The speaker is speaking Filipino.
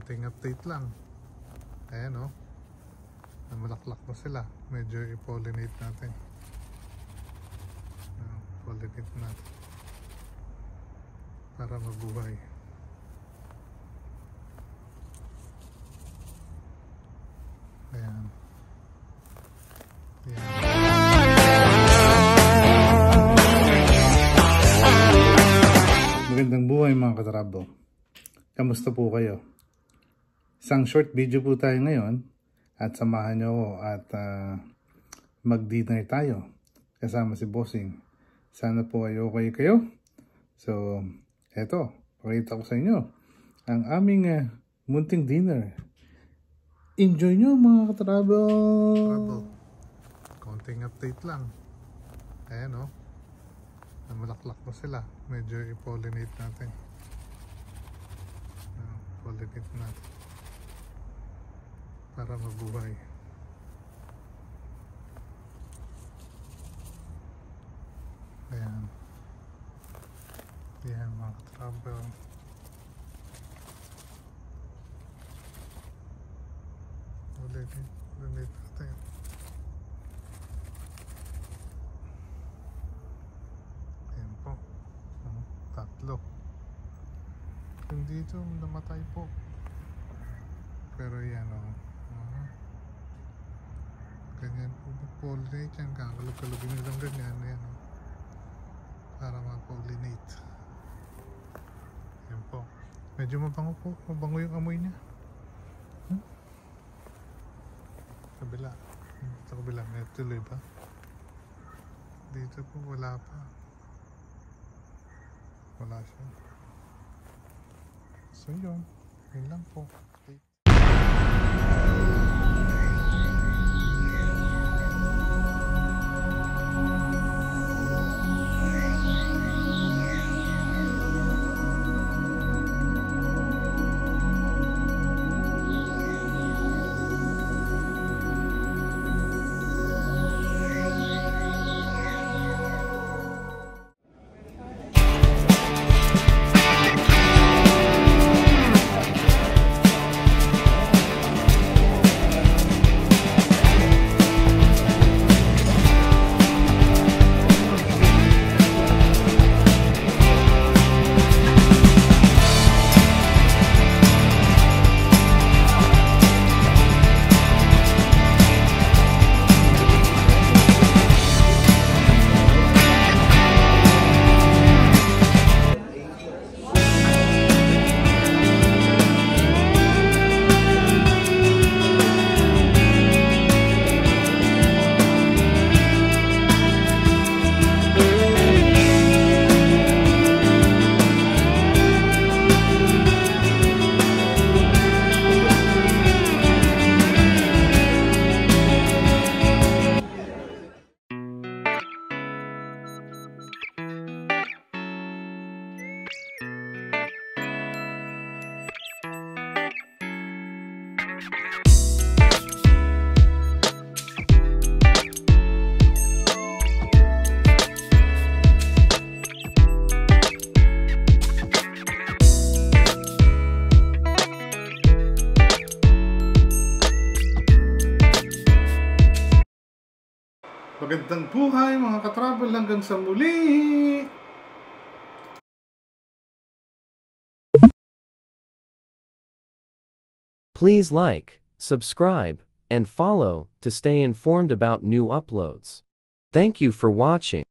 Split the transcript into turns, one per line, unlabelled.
konting update lang. Ayan o, namalaklak na sila. Medyo i-pollinate natin. Pollinate natin para mabuhay. Ayan. Ayan. Magandang buhay mga katrabo. Kamusta po kayo? Isang short video po tayo ngayon at samahan nyo ako at mag-dinner tayo kasama si Bossing. Sana po ay okay kayo. So, eto, pakita ko sa inyo ang aming munting dinner. Enjoy nyo mga katrabo! Konting update lang. Ayan o, namalaklak na sila. Medyo i-pollinate natin. Pollinate natin para mabuhay. Ayan. Ayan mga katrabo. Pollinate natin. Ayan po. Tatlo. Yung dito namatay po. Pero yan o. Ganyan po. Pollinate yan. Kakalog-kalogin nyo lang ganyan. Ayan o. Para ma-pollinate. Ayan po. Medyo mabango po. Mabango yung amoy niya. Kabila. Sa kabila. May tuloy pa. Dito po wala pa. Wala siya. So yun. Yun lang po. Magandang buhay mga katravel hanggang sa muli!
Please like, subscribe, and follow to stay informed about new uploads. Thank you for watching.